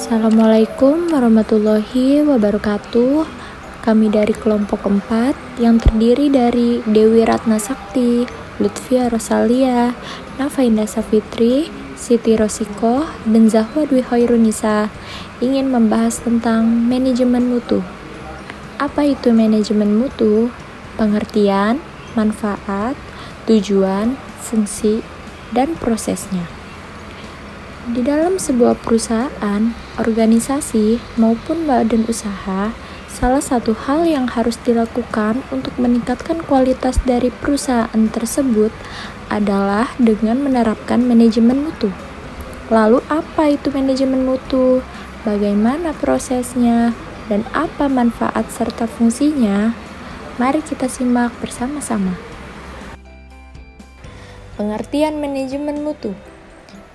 Assalamualaikum warahmatullahi wabarakatuh. Kami dari kelompok 4 yang terdiri dari Dewi Ratna Sakti, Lutfia Rosalia, Nafa Indah Safitri, Siti Rosikoh, dan Zahwa Dwi Hoirunisa ingin membahas tentang manajemen mutu. Apa itu manajemen mutu? Pengertian, manfaat, tujuan, fungsi, dan prosesnya. Di dalam sebuah perusahaan, organisasi, maupun badan usaha, salah satu hal yang harus dilakukan untuk meningkatkan kualitas dari perusahaan tersebut adalah dengan menerapkan manajemen mutu. Lalu apa itu manajemen mutu? Bagaimana prosesnya? Dan apa manfaat serta fungsinya? Mari kita simak bersama-sama. Pengertian manajemen mutu.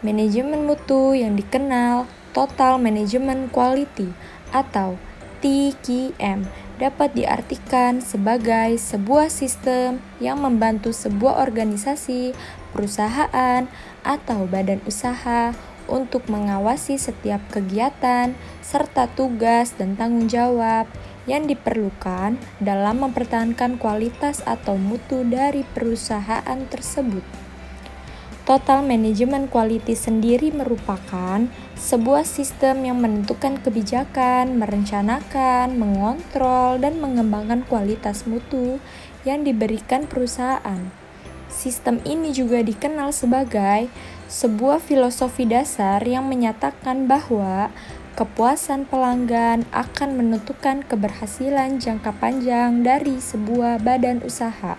Manajemen mutu yang dikenal Total Management Quality atau TQM dapat diartikan sebagai sebuah sistem yang membantu sebuah organisasi, perusahaan, atau badan usaha untuk mengawasi setiap kegiatan serta tugas dan tanggung jawab yang diperlukan dalam mempertahankan kualitas atau mutu dari perusahaan tersebut. Total Management Quality sendiri merupakan sebuah sistem yang menentukan kebijakan, merencanakan, mengontrol, dan mengembangkan kualitas mutu yang diberikan perusahaan. Sistem ini juga dikenal sebagai sebuah filosofi dasar yang menyatakan bahwa kepuasan pelanggan akan menentukan keberhasilan jangka panjang dari sebuah badan usaha.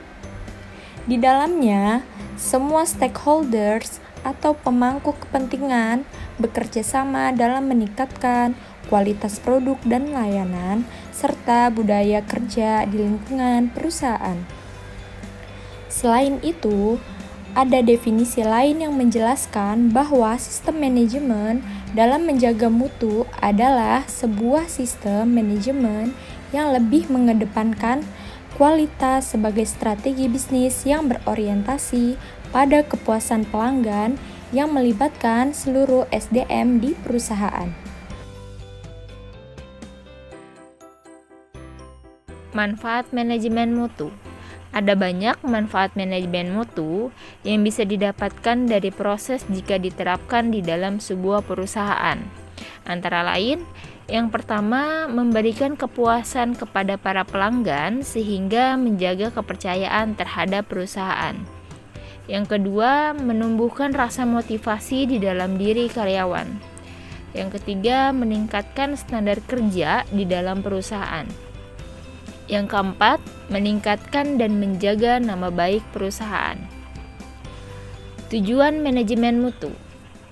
Di dalamnya, semua stakeholders atau pemangku kepentingan bekerja sama dalam meningkatkan kualitas produk dan layanan serta budaya kerja di lingkungan perusahaan. Selain itu, ada definisi lain yang menjelaskan bahwa sistem manajemen dalam menjaga mutu adalah sebuah sistem manajemen yang lebih mengedepankan kualitas sebagai strategi bisnis yang berorientasi pada kepuasan pelanggan yang melibatkan seluruh SDM di perusahaan. Manfaat manajemen mutu. Ada banyak manfaat manajemen mutu yang bisa didapatkan dari proses jika diterapkan di dalam sebuah perusahaan. Antara lain, yang pertama, memberikan kepuasan kepada para pelanggan sehingga menjaga kepercayaan terhadap perusahaan. Yang kedua, menumbuhkan rasa motivasi di dalam diri karyawan. Yang ketiga, meningkatkan standar kerja di dalam perusahaan. Yang keempat, meningkatkan dan menjaga nama baik perusahaan. Tujuan manajemen mutu.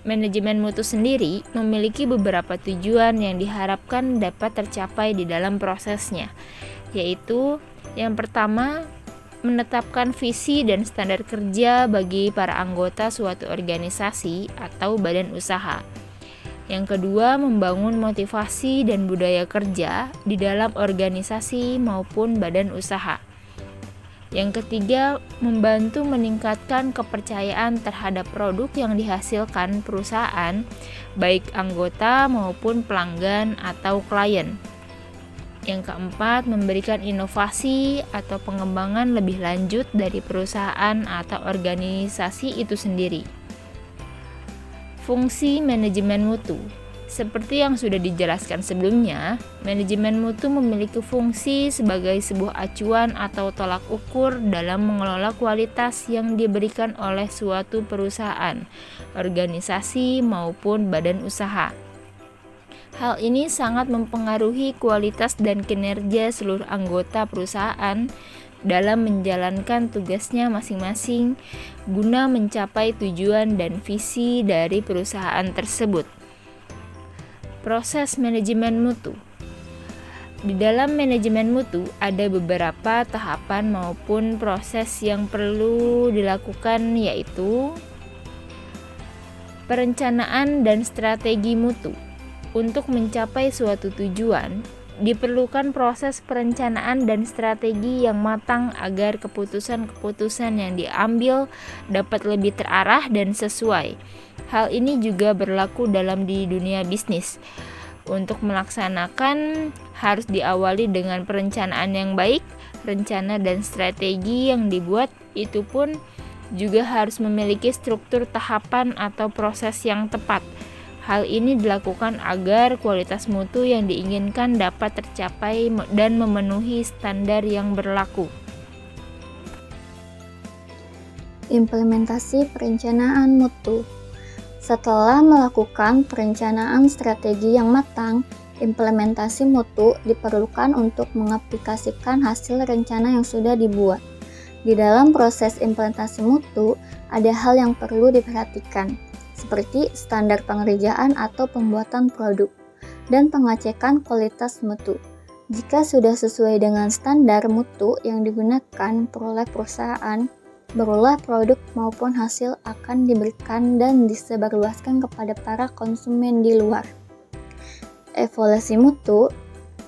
Manajemen mutu sendiri memiliki beberapa tujuan yang diharapkan dapat tercapai di dalam prosesnya, yaitu yang pertama, menetapkan visi dan standar kerja bagi para anggota suatu organisasi atau badan usaha. Yang kedua, membangun motivasi dan budaya kerja di dalam organisasi maupun badan usaha. Yang ketiga, membantu meningkatkan kepercayaan terhadap produk yang dihasilkan perusahaan, baik anggota maupun pelanggan atau klien. Yang keempat, memberikan inovasi atau pengembangan lebih lanjut dari perusahaan atau organisasi itu sendiri. Fungsi manajemen mutu. Seperti yang sudah dijelaskan sebelumnya, manajemen mutu memiliki fungsi sebagai sebuah acuan atau tolak ukur dalam mengelola kualitas yang diberikan oleh suatu perusahaan, organisasi, maupun badan usaha. Hal ini sangat mempengaruhi kualitas dan kinerja seluruh anggota perusahaan dalam menjalankan tugasnya masing-masing guna mencapai tujuan dan visi dari perusahaan tersebut. Proses manajemen mutu. Di dalam manajemen mutu ada beberapa tahapan maupun proses yang perlu dilakukan, yaitu perencanaan dan strategi mutu. Untuk mencapai suatu tujuan, diperlukan proses perencanaan dan strategi yang matang agar keputusan-keputusan yang diambil dapat lebih terarah dan sesuai. Hal ini juga berlaku dalam di dunia bisnis. Untuk melaksanakan harus diawali dengan perencanaan yang baik. Rencana dan strategi yang dibuat itu pun juga harus memiliki struktur tahapan atau proses yang tepat. Hal ini dilakukan agar kualitas mutu yang diinginkan dapat tercapai dan memenuhi standar yang berlaku. Implementasi perencanaan mutu. Setelah melakukan perencanaan strategi yang matang, implementasi mutu diperlukan untuk mengaplikasikan hasil rencana yang sudah dibuat. Di dalam proses implementasi mutu, ada hal yang perlu diperhatikan, seperti standar pengerjaan atau pembuatan produk, dan pengecekan kualitas mutu. Jika sudah sesuai dengan standar mutu yang digunakan oleh perusahaan, barulah produk maupun hasil akan diberikan dan disebarluaskan kepada para konsumen di luar. Evaluasi mutu.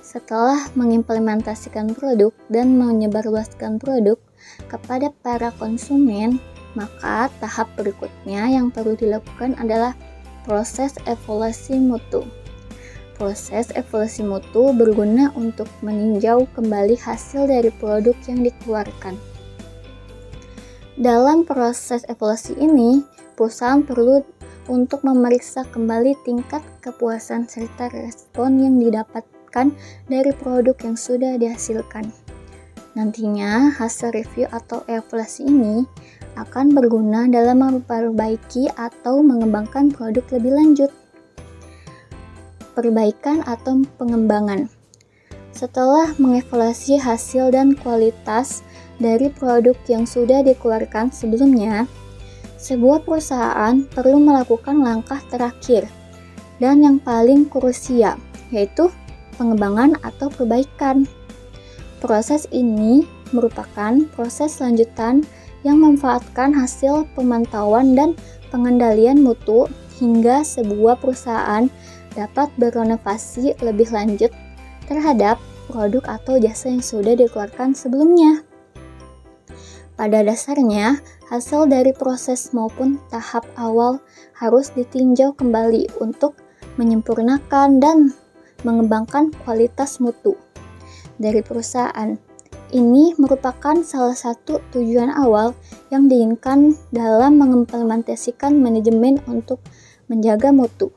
Setelah mengimplementasikan produk dan menyebarluaskan produk kepada para konsumen, maka tahap berikutnya yang perlu dilakukan adalah proses evaluasi mutu. Proses evaluasi mutu berguna untuk meninjau kembali hasil dari produk yang dikeluarkan. Dalam proses evaluasi ini, perusahaan perlu untuk memeriksa kembali tingkat kepuasan serta respon yang didapatkan dari produk yang sudah dihasilkan. Nantinya, hasil review atau evaluasi ini akan berguna dalam memperbaiki atau mengembangkan produk lebih lanjut. Perbaikan atau pengembangan. Setelah mengevaluasi hasil dan kualitas dari produk yang sudah dikeluarkan sebelumnya, sebuah perusahaan perlu melakukan langkah terakhir dan yang paling krusial, yaitu pengembangan atau perbaikan. Proses ini merupakan proses lanjutan yang memanfaatkan hasil pemantauan dan pengendalian mutu hingga sebuah perusahaan dapat berinovasi lebih lanjut terhadap produk atau jasa yang sudah dikeluarkan sebelumnya. Pada dasarnya, hasil dari proses maupun tahap awal harus ditinjau kembali untuk menyempurnakan dan mengembangkan kualitas mutu dari perusahaan. Ini merupakan salah satu tujuan awal yang diinginkan dalam mengimplementasikan manajemen untuk menjaga mutu.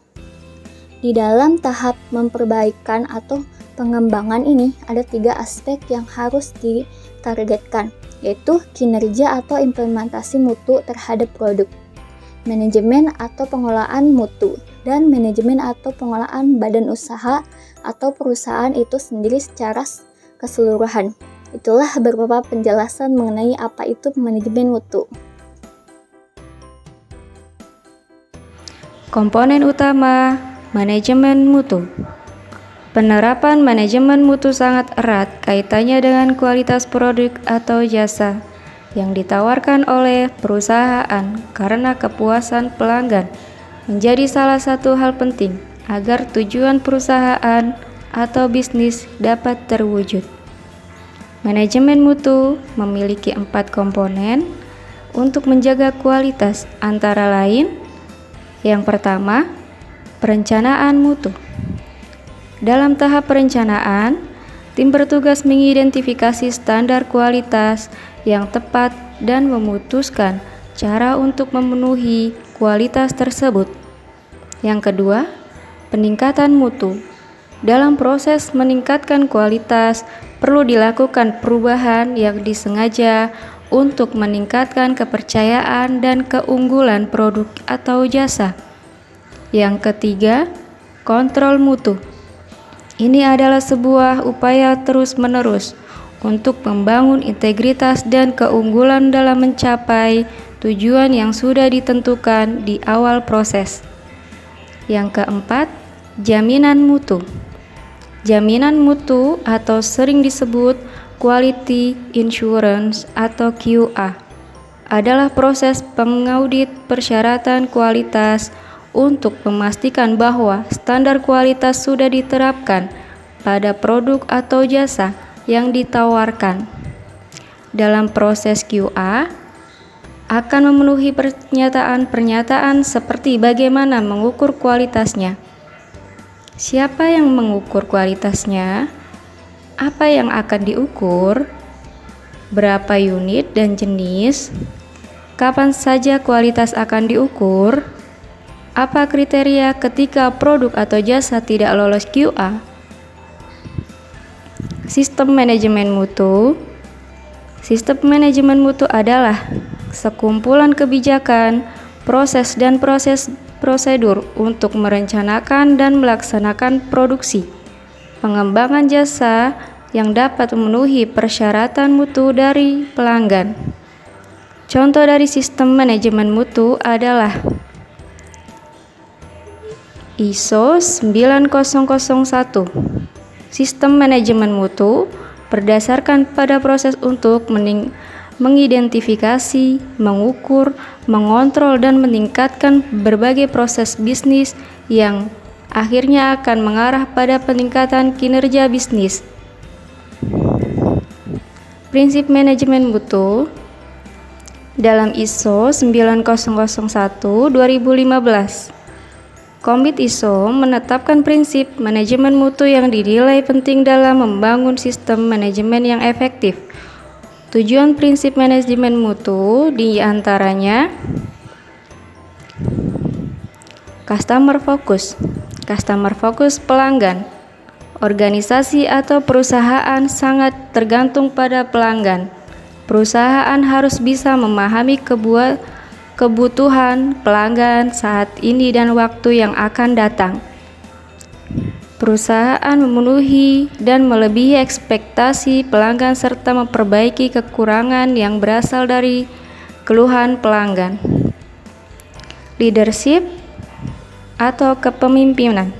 Di dalam tahap memperbaikan atau pengembangan ini, ada 3 aspek yang harus ditargetkan, yaitu kinerja atau implementasi mutu terhadap produk, manajemen atau pengelolaan mutu, dan manajemen atau pengelolaan badan usaha atau perusahaan itu sendiri secara keseluruhan. Itulah beberapa penjelasan mengenai apa itu manajemen mutu. Komponen utama manajemen mutu. Penerapan manajemen mutu sangat erat kaitannya dengan kualitas produk atau jasa yang ditawarkan oleh perusahaan karena kepuasan pelanggan menjadi salah satu hal penting agar tujuan perusahaan atau bisnis dapat terwujud. Manajemen mutu memiliki 4 komponen untuk menjaga kualitas, antara lain: yang pertama, perencanaan mutu. Dalam tahap perencanaan, tim bertugas mengidentifikasi standar kualitas yang tepat dan memutuskan cara untuk memenuhi kualitas tersebut. Yang kedua, peningkatan mutu. Dalam proses meningkatkan kualitas, perlu dilakukan perubahan yang disengaja untuk meningkatkan kepercayaan dan keunggulan produk atau jasa. Yang ketiga, kontrol mutu. Ini adalah sebuah upaya terus-menerus untuk membangun integritas dan keunggulan dalam mencapai tujuan yang sudah ditentukan di awal proses. Yang keempat, jaminan mutu. Jaminan mutu atau sering disebut Quality Insurance atau QA adalah proses pengaudit persyaratan kualitas untuk memastikan bahwa standar kualitas sudah diterapkan pada produk atau jasa yang ditawarkan. Dalam proses QA akan memenuhi pernyataan-pernyataan seperti bagaimana mengukur kualitasnya, Siapa yang mengukur kualitasnya? Apa yang akan diukur? Berapa unit dan jenis? Kapan saja kualitas akan diukur? Apa kriteria ketika produk atau jasa tidak lolos QA? Sistem manajemen mutu. Sistem manajemen mutu adalah sekumpulan kebijakan, proses dan prosedur untuk merencanakan dan melaksanakan produksi, pengembangan jasa yang dapat memenuhi persyaratan mutu dari pelanggan. Contoh dari sistem manajemen mutu adalah ISO 9001. Sistem manajemen mutu berdasarkan pada proses untuk mengidentifikasi, mengukur, mengontrol, dan meningkatkan berbagai proses bisnis yang akhirnya akan mengarah pada peningkatan kinerja bisnis. Prinsip manajemen mutu dalam ISO 9001/2015. Komit ISO menetapkan prinsip manajemen mutu yang dinilai penting dalam membangun sistem manajemen yang efektif. Tujuan prinsip manajemen mutu diantaranya customer focus pelanggan. Organisasi atau perusahaan sangat tergantung pada pelanggan. Perusahaan harus bisa memahami kebutuhan pelanggan saat ini dan waktu yang akan datang. Perusahaan memenuhi dan melebihi ekspektasi pelanggan serta memperbaiki kekurangan yang berasal dari keluhan pelanggan. Leadership atau kepemimpinan.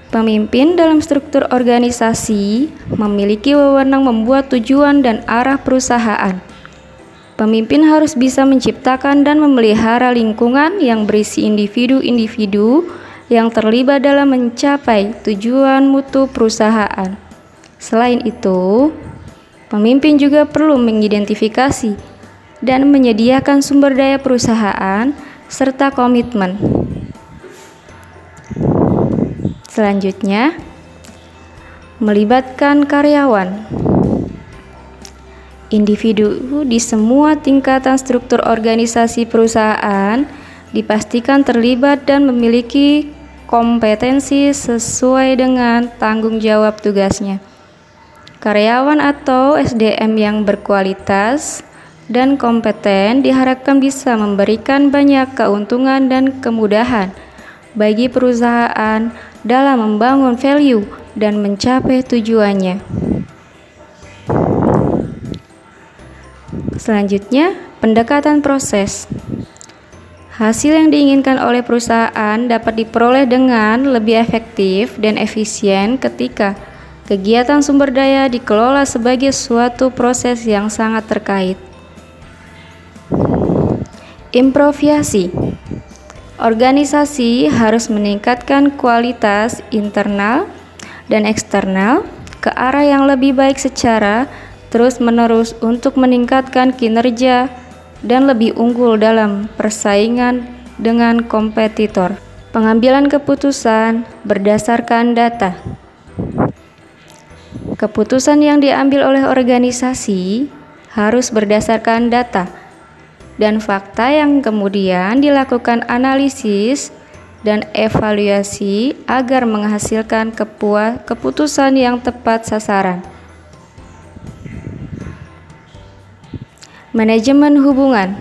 Pemimpin dalam struktur organisasi memiliki wewenang membuat tujuan dan arah perusahaan. Pemimpin harus bisa menciptakan dan memelihara lingkungan yang berisi individu-individu yang terlibat dalam mencapai tujuan mutu perusahaan. Selain itu, pemimpin juga perlu mengidentifikasi dan menyediakan sumber daya perusahaan serta komitmen. Selanjutnya, melibatkan karyawan. Individu di semua tingkatan struktur organisasi perusahaan dipastikan terlibat dan memiliki kompetensi sesuai dengan tanggung jawab tugasnya. Karyawan atau SDM yang berkualitas dan kompeten diharapkan bisa memberikan banyak keuntungan dan kemudahan bagi perusahaan dalam membangun value dan mencapai tujuannya. Selanjutnya, pendekatan proses. Hasil yang diinginkan oleh perusahaan dapat diperoleh dengan lebih efektif dan efisien ketika kegiatan sumber daya dikelola sebagai suatu proses yang sangat terkait. Improvisasi. Organisasi harus meningkatkan kualitas internal dan eksternal ke arah yang lebih baik secara terus-menerus untuk meningkatkan kinerja dan lebih unggul dalam persaingan dengan kompetitor. Pengambilan keputusan berdasarkan data. Keputusan yang diambil oleh organisasi harus berdasarkan data dan fakta yang kemudian dilakukan analisis dan evaluasi agar menghasilkan keputusan yang tepat sasaran. Manajemen hubungan.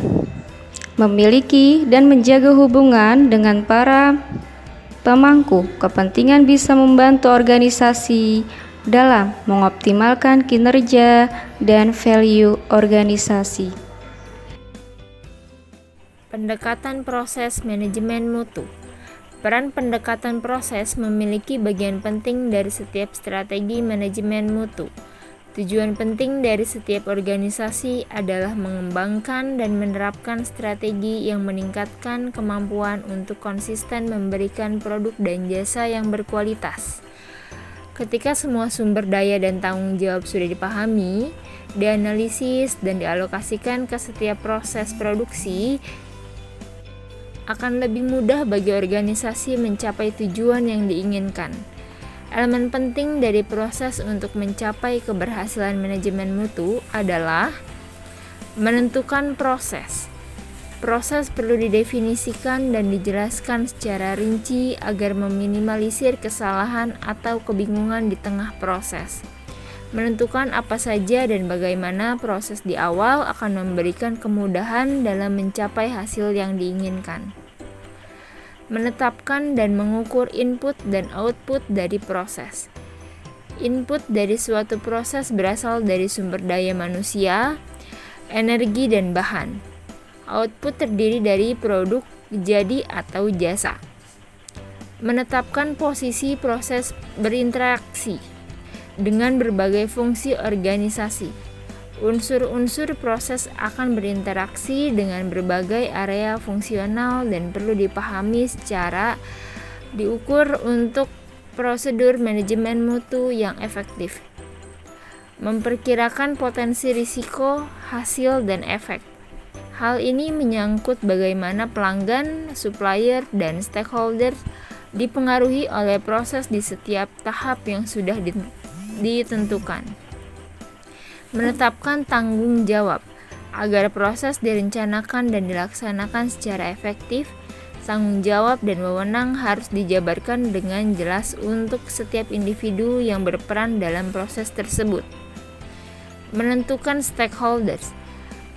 Memiliki dan menjaga hubungan dengan para pemangku kepentingan bisa membantu organisasi dalam mengoptimalkan kinerja dan value organisasi. Pendekatan proses manajemen mutu. Peran pendekatan proses memiliki bagian penting dari setiap strategi manajemen mutu. Tujuan penting dari setiap organisasi adalah mengembangkan dan menerapkan strategi yang meningkatkan kemampuan untuk konsisten memberikan produk dan jasa yang berkualitas. Ketika semua sumber daya dan tanggung jawab sudah dipahami, dianalisis, dan dialokasikan ke setiap proses produksi, akan lebih mudah bagi organisasi mencapai tujuan yang diinginkan. Elemen penting dari proses untuk mencapai keberhasilan manajemen mutu adalah menentukan proses. Proses perlu didefinisikan dan dijelaskan secara rinci agar meminimalisir kesalahan atau kebingungan di tengah proses. Menentukan apa saja dan bagaimana proses di awal akan memberikan kemudahan dalam mencapai hasil yang diinginkan. Menetapkan dan mengukur input dan output dari proses. Input dari suatu proses berasal dari sumber daya manusia, energi, dan bahan. Output terdiri dari produk, jadi, atau jasa. Menetapkan posisi proses berinteraksi dengan berbagai fungsi organisasi. Unsur-unsur proses akan berinteraksi dengan berbagai area fungsional dan perlu dipahami secara diukur untuk prosedur manajemen mutu yang efektif. Memperkirakan potensi risiko, hasil, dan efek. Hal ini menyangkut bagaimana pelanggan, supplier, dan stakeholder dipengaruhi oleh proses di setiap tahap yang sudah ditentukan. Menetapkan tanggung jawab. Agar proses direncanakan dan dilaksanakan secara efektif, tanggung jawab dan wewenang harus dijabarkan dengan jelas untuk setiap individu yang berperan dalam proses tersebut. Menentukan stakeholders.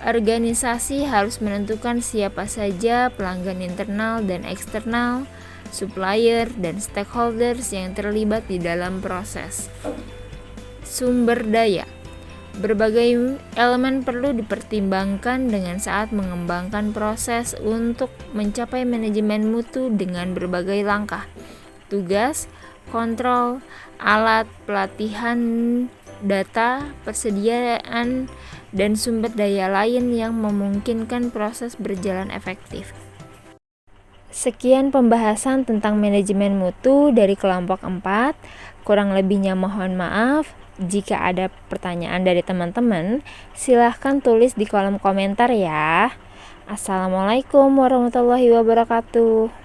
Organisasi harus menentukan siapa saja pelanggan internal dan eksternal, supplier, dan stakeholders yang terlibat di dalam proses. Sumber daya. Berbagai elemen perlu dipertimbangkan dengan saat mengembangkan proses untuk mencapai manajemen mutu dengan berbagai langkah, tugas, kontrol, alat, pelatihan, data, persediaan, dan sumber daya lain yang memungkinkan proses berjalan efektif. Sekian pembahasan tentang manajemen mutu dari kelompok 4. Kurang lebihnya mohon maaf. Jika ada pertanyaan dari teman-teman, silahkan tulis di kolom komentar ya. Assalamualaikum warahmatullahi wabarakatuh.